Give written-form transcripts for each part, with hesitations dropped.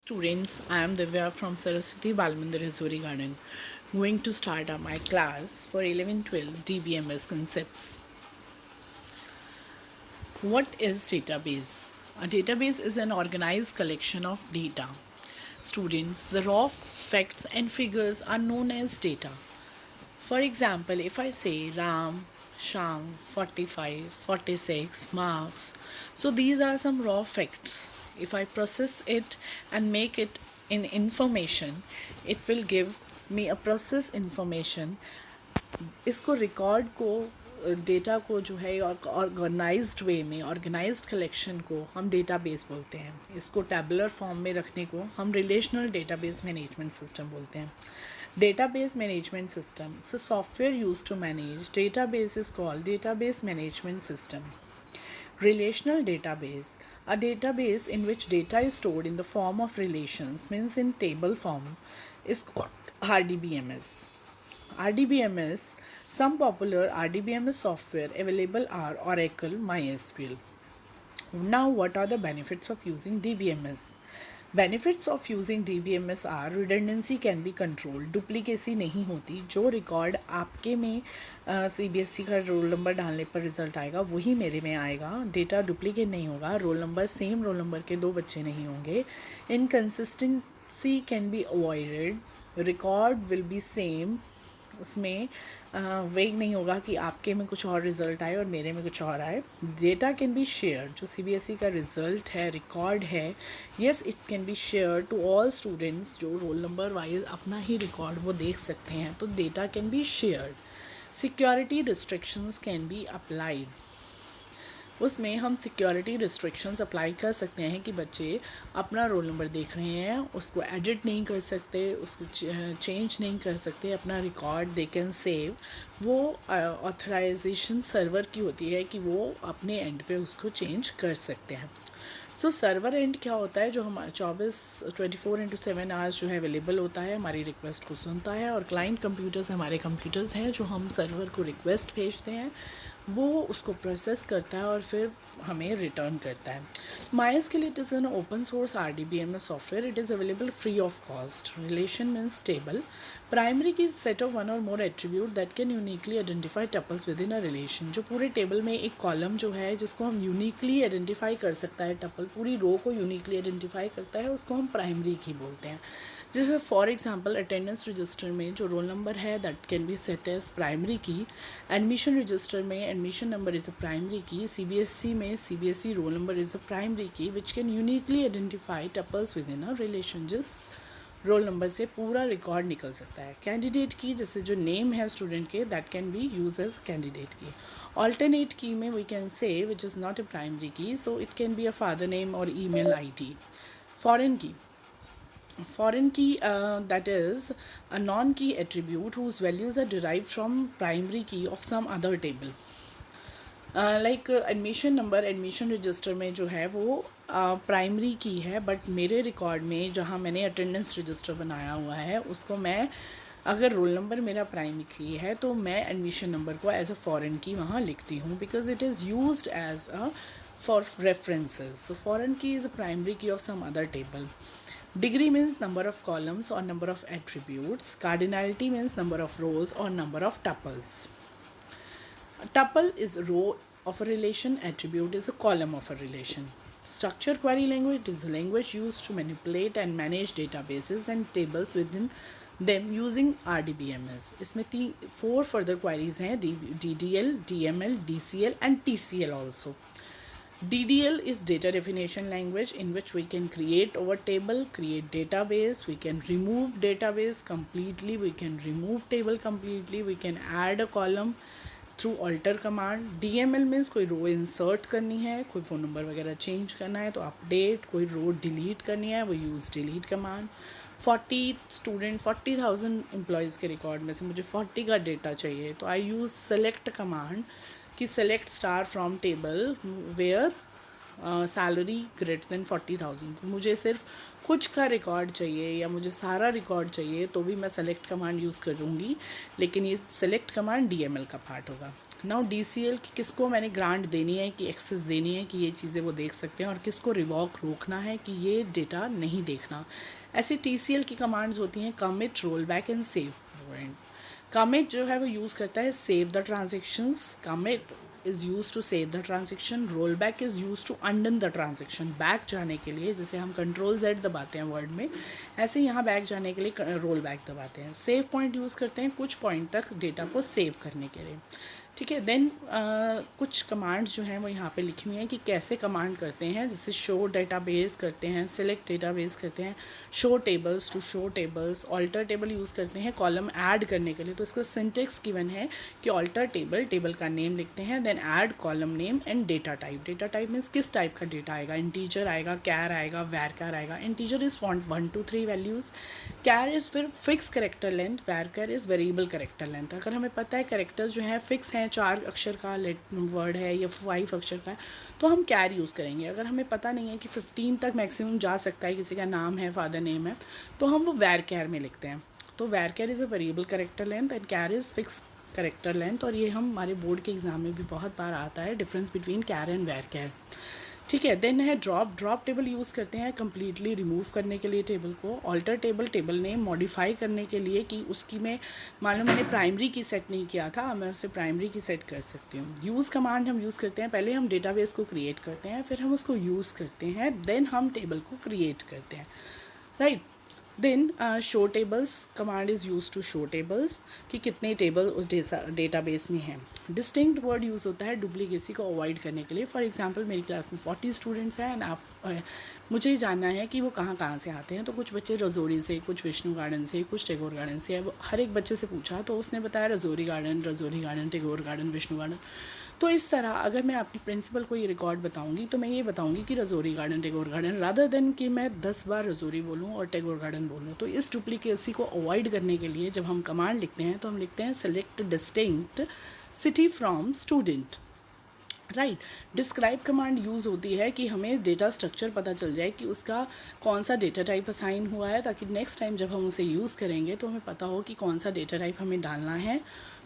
Students, I am Divya from Saraswati Balmandir Hizori Garden, going to start my class for 11-12 DBMS concepts. What is database? A database is an organized collection of data. Students, the raw facts and figures are known as data. For example, if I say Ram, Sham, 45, 46, marks, so these are some raw facts. If I process it and make it in information, it will give me a process information. इसको record को data को जो है organised वे में organised collection को हम database बोलते हैं. इसको टैबुलर फॉर्म में रखने को हम रिलेशनल डेटाबेस मैनेजमेंट सिस्टम बोलते हैं. Database management system. So software used to manage database is called database management system. Relational database. A database in which data is stored in the form of relations, means in table form, is called RDBMS. RDBMS. Some popular RDBMS software available are Oracle, MySQL. Now, what are the benefits of using DBMS? Benefits of using DBMS are redundancy can be controlled, duplicacy नहीं होती. जो record आपके में CBSE का roll number डालने पर result आएगा वही मेरे में आएगा. डेटा डुप्लीकेट नहीं होगा. Roll number same roll number के दो बच्चे नहीं होंगे. Inconsistency can be avoided. Record will be same. उसमें वेग नहीं होगा कि आपके में कुछ और रिज़ल्ट आए और मेरे में कुछ और आए. Data can be share. जो CBSE का रिज़ल्ट है, रिकॉर्ड है, yes it can be share to all students. जो रोल नंबर वाइज अपना ही रिकॉर्ड वो देख सकते हैं. तो data can be shared. Security restrictions can be applied. उसमें हम सिक्योरिटी रिस्ट्रिक्शंस अप्लाई कर सकते हैं कि बच्चे अपना रोल नंबर देख रहे हैं, उसको एडिट नहीं कर सकते, उसको चेंज नहीं कर सकते. अपना रिकॉर्ड दे कैन सेव. वो ऑथराइजेशन सर्वर की होती है कि वो अपने एंड पे उसको चेंज कर सकते हैं. सो सर्वर एंड क्या होता है, जो हम 24/7 आवर्स जो है अवेलेबल होता है, हमारी रिक्वेस्ट को सुनता है. और क्लाइंट कंप्यूटर्स हमारे कंप्यूटर्स हैं जो हम सर्वर को रिक्वेस्ट भेजते हैं, वो उसको प्रोसेस करता है और फिर हमें रिटर्न करता है. MySQL it is an open source RDBMS software. It is available free of cost. Relation means table. Primary key set of one or more attribute that can uniquely identify tuples within a relation. जो पूरे table में एक column जो है जिसको हम uniquely identify कर सकता है, टपल पूरी रो को यूनिकली आइडेंटिफाई करता है, उसको हम प्राइमरी की बोलते हैं. जैसे फॉर एग्जांपल अटेंडेंस रजिस्टर में जो रोल नंबर है that can be set as primary key. Admission register में admission number is a primary key. CBSE में CBSE roll number is a primary key which can uniquely identify tuples within a relation. जिस roll number से पूरा record निकल सकता है. Candidate की, जैसे जो नेम है स्टूडेंट के, that can be use as candidate key. Alternate key में we can say which is not a primary key, so it can be a father name or email ID. Foreign key. Foreign key that is a non-key attribute whose values are derived from primary key of some other table. Like admission number admission register में जो है वो primary की है, but मेरे record में जहाँ मैंने अटेंडेंस रजिस्टर बनाया हुआ है उसको मैं, अगर रोल नंबर मेरा प्राइमरी की है तो मैं एडमिशन नंबर को एज अ फॉरेन की वहाँ लिखती हूँ, because it is used as a for references. So foreign key is a primary key of some other table. Degree means number of columns or number of attributes. Cardinality means number of rows or number of tuples. A tuple is a row of a relation. Attribute is a column of a relation. Structure query language is a language used to manipulate and manage databases and tables within them using RDBMS. इसमें 4 further queries हैं, DDL, DML, DCL and TCL also. DDL is data definition language in which we can create our table, create database, we can remove database completely, we can remove table completely, we can add a column through alter command. DML means कोई रो insert करनी है, कोई phone number वगैरह change करना है तो update, कोई रो delete करनी है वो यूज़ डिलीट कमांड. 40,000 एम्प्लॉयज़ के रिकॉर्ड में से मुझे 40 का डेटा चाहिए तो आई यूज़ सेलेक्ट कमांड कि select star from table where salary greater than 40,000. तो मुझे सिर्फ कुछ का रिकॉर्ड चाहिए या मुझे सारा रिकॉर्ड चाहिए तो भी मैं सेलेक्ट कमांड यूज़ करूँगी, लेकिन ये सेलेक्ट कमांड DML का पार्ट होगा. नाउ DCL की किसको मैंने ग्रांट देनी है कि एक्सेस देनी है कि ये चीज़ें वो देख सकते हैं और किसको रिवॉक रोकना है कि ये डेटा नहीं देखना। ऐसे TCL की कमांड्स होती हैं commit, roll back and save point. Commit जो है वो यूज़ करता है save the transactions, commit is use to save the transaction, roll back is use to undo the transaction. Back जाने के लिए जैसे हम Ctrl+Z दबाते हैं वर्ड में, ऐसे यहाँ बैक जाने के लिए रोल बैक दबाते हैं। सेव पॉइंट यूज़ करते हैं कुछ पॉइंट तक डेटा को सेव करने के लिए, ठीक है। देन कुछ कमांड्स जो हैं वो यहाँ पे लिखी हुई हैं कि कैसे कमांड करते हैं, जैसे शो डेटाबेस करते हैं, सिलेक्ट डेटाबेस करते हैं, show tables to show tables, alter table use करते हैं कॉलम ऐड करने के लिए। तो इसका सिंटेक्स गिवन है कि ऑल्टर टेबल, टेबल का नेम लिखते हैं, then add column name and data type. Data type means किस टाइप का डेटा आएगा, इंटीजर आएगा, कैर आएगा, वैरकर आएगा। Integer is want 1 to 3 values, char is फिर fix character length, varchar is variable character length. अगर हमें पता है करेक्टर्स जो हैं फिक्स हैं, 4 अक्षर का वर्ड है या 5 अक्षर का है, तो हम कैर यूज़ करेंगे। अगर हमें पता नहीं है कि 15 तक मैक्सिमम जा सकता है, किसी का नाम है, फादर नेम है, तो हम वो वैर कैर में लिखते हैं। तो varchar is a variable character length and char is fix character length. और ये हम हमारे बोर्ड के एग्ज़ाम में भी बहुत बार आता है, डिफरेंस बिटवीन कैर एंड वैर कैर, ठीक है। देन है ड्रॉप टेबल यूज़ करते हैं कम्प्लीटली रिमूव करने के लिए टेबल को। Alter table, table name modify करने के लिए कि उसकी मैं मान लो मैंने प्राइमरी की सेट नहीं किया था, मैं उसे प्राइमरी की सेट कर सकती हूँ। यूज़ कमांड हम यूज़ करते हैं, पहले हम डेटाबेस को क्रिएट करते हैं, फिर हम उसको यूज़ करते हैं, देन हम टेबल को क्रिएट करते हैं, right. Then show tables command is use to show tables कि कितने टेबल उस डेटाबेस में हैं। डिस्टिंक्ट वर्ड यूज़ होता है डुप्लीकेसी को अवॉइड करने के लिए। फॉर एग्जांपल मेरी क्लास में 40 स्टूडेंट्स हैं एंड आप मुझे जानना है कि वो कहाँ कहाँ से आते हैं। तो कुछ बच्चे रजौरी से, कुछ विष्णु गार्डन से, कुछ टैगोर गार्डन से। अब हर एक बच्चे से पूछा तो उसने बताया Rajouri garden, Tagore garden, Vishnu garden. तो इस तरह अगर मैं अपनी प्रिंसिपल को ये रिकॉर्ड बताऊंगी तो मैं ये बताऊंगी कि Rajouri garden, Tagore garden, rather than कि मैं 10 बार रजौरी बोलूँ और टैगोर गार्डन बोलूँ। तो इस डुप्लीकेसी को अवॉइड करने के लिए जब हम कमांड लिखते हैं तो हम लिखते हैं select distinct city from student, right. Describe command use होती है कि हमें डेटा स्ट्रक्चर पता चल जाए कि उसका कौन सा डेटा टाइप असाइन हुआ है, ताकि नेक्स्ट टाइम जब हम उसे यूज़ करेंगे तो हमें पता हो कि कौन सा डेटा टाइप हमें डालना है,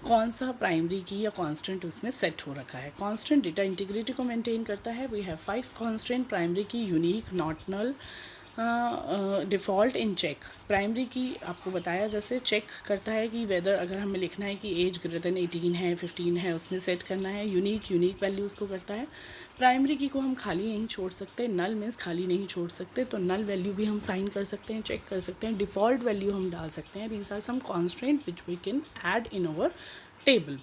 कौन सा प्राइमरी की या कांस्टेंट उसमें सेट हो रखा है। कांस्टेंट डेटा इंटीग्रिटी को मेंटेन करता है। We have 5 constant, primary key unique, not null, default in check. Primary key आपको बताया जैसे चेक करता है कि वेदर अगर हमें लिखना है कि एज ग्रेटर देन 18 है, 15 है, उसमें सेट करना है। यूनिक वैल्यूज़ को करता है। प्राइमरी की को हम खाली नहीं छोड़ सकते, नल मीन्स खाली नहीं छोड़ सकते, तो नल वैल्यू भी हम साइन कर सकते हैं, चेक कर सकते हैं। डिफ़ॉल्ट वैल्यू हम डाल सकते हैं। These are some constant which we can add in our table.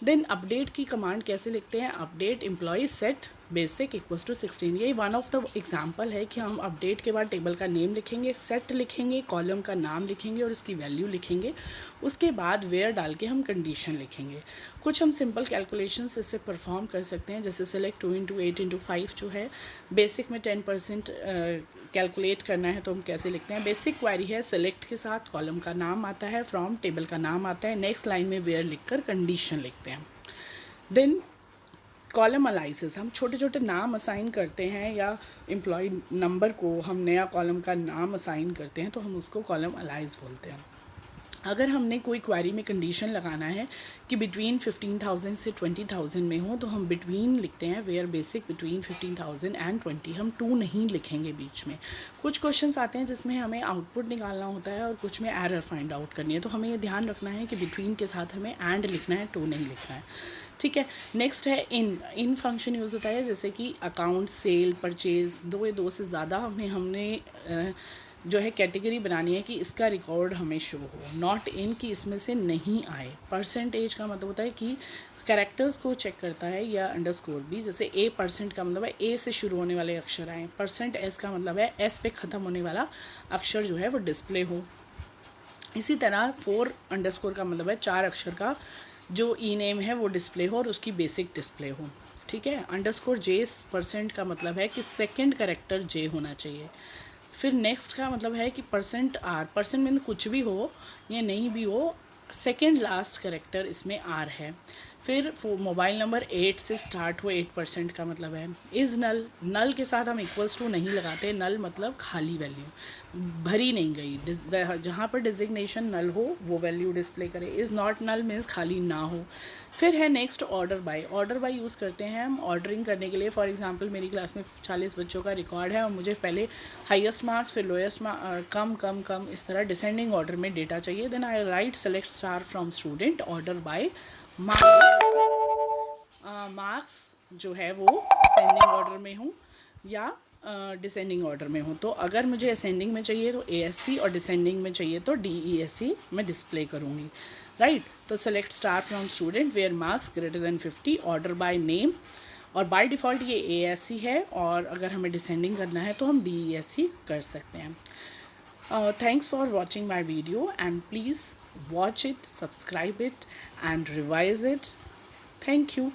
Then update की कमांड कैसे लिखते हैं, update employ set basic equals to 16। ये वन ऑफ द एग्जांपल है कि हम अपडेट के बाद टेबल का नेम लिखेंगे, सेट लिखेंगे, कॉलम का नाम लिखेंगे और उसकी वैल्यू लिखेंगे। उसके बाद वेयर डाल के हम कंडीशन लिखेंगे। कुछ हम सिंपल कैलकुलेशंस इससे परफॉर्म कर सकते हैं, जैसे सेलेक्ट 2 × 8 × 5 जो है बेसिक में 10% कैलकुलेट करना है तो हम कैसे लिखते हैं। बेसिक क्वेरी है, सेलेक्ट के साथ कॉलम का नाम आता है, फ्रॉम टेबल का नाम आता है, नेक्स्ट लाइन में वेयर लिखकर कंडीशन लिखते हैं। देन कॉलम अलाइसिस, हम छोटे छोटे नाम असाइन करते हैं या एम्प्लॉय नंबर को हम नया कॉलम का नाम असाइन करते हैं तो हम उसको कॉलम अलाइज बोलते हैं। अगर हमने कोई क्वेरी में कंडीशन लगाना है कि बिटवीन 15,000 से 20,000 में हो तो हम बिटवीन लिखते हैं, वेयर बेसिक बिटवीन 15,000 एंड 20। हम 2 नहीं लिखेंगे बीच में। कुछ क्वेश्चंस आते हैं जिसमें हमें आउटपुट निकालना होता है और कुछ में एरर फाइंड आउट करनी है, तो हमें ये ध्यान रखना है कि बिटवीन के साथ हमें एंड लिखना है, 2 नहीं लिखना है, ठीक है। नेक्स्ट है इन फंक्शन यूज़ होता है जैसे कि अकाउंट, सेल, परचेज, दो से ज़्यादा हमने जो है कैटेगरी बनानी है कि इसका रिकॉर्ड हमें शो हो, नॉट इन कि इसमें से नहीं आए। परसेंटेज का मतलब होता है कि कैरेक्टर्स को चेक करता है, या अंडरस्कोर भी, जैसे A% का मतलब है A से शुरू होने वाले अक्षर आए, %S का मतलब है S पे ख़त्म होने वाला अक्षर जो है वो डिस्प्ले हो। इसी तरह 4_ का मतलब है 4 अक्षर का जो ई नेम है वो डिस्प्ले हो और उसकी बेसिक डिस्प्ले हो, ठीक है। %J% का मतलब है कि सेकंड कैरेक्टर J होना चाहिए। फिर नेक्स्ट का मतलब है कि %R, परसेंट मीन कुछ भी हो या नहीं भी हो, सेकंड लास्ट कैरेक्टर इसमें R है। फिर मोबाइल नंबर 8 से स्टार्ट हुए 8% का मतलब है इज़ नल। नल के साथ हम इक्वल्स टू नहीं लगाते, नल मतलब खाली वैल्यू, भरी नहीं गई, जहाँ पर डिजिग्नेशन नल हो वो वैल्यू डिस्प्ले करे। इज़ नॉट नल मीन्स खाली ना हो। फिर है next order by. Order by use करते हैं हम ऑर्डरिंग करने के लिए। फॉर एग्जांपल मेरी क्लास में 40 बच्चों का रिकॉर्ड है और मुझे पहले हाईएस्ट मार्क्स, फिर लोएस्ट कम कम कम, इस तरह डिसेंडिंग ऑर्डर में डेटा चाहिए। Then I write select star from student order by marks. Marks जो है वो असेंडिंग ऑर्डर में हूँ या डिसेंडिंग ऑर्डर में हूँ। तो अगर मुझे असेंडिंग में चाहिए तो ASC और डिसेंडिंग में चाहिए तो DESC मैं डिस्प्ले करूँगी, राइट। तो select star from student where marks greater than 50, order by name, और बाय डिफ़ॉल्ट ये ASC है, और अगर हमें डिसेंडिंग करना है तो हम DESC कर सकते हैं। Thanks for watching my video, and please watch it, subscribe it and revise it. Thank you.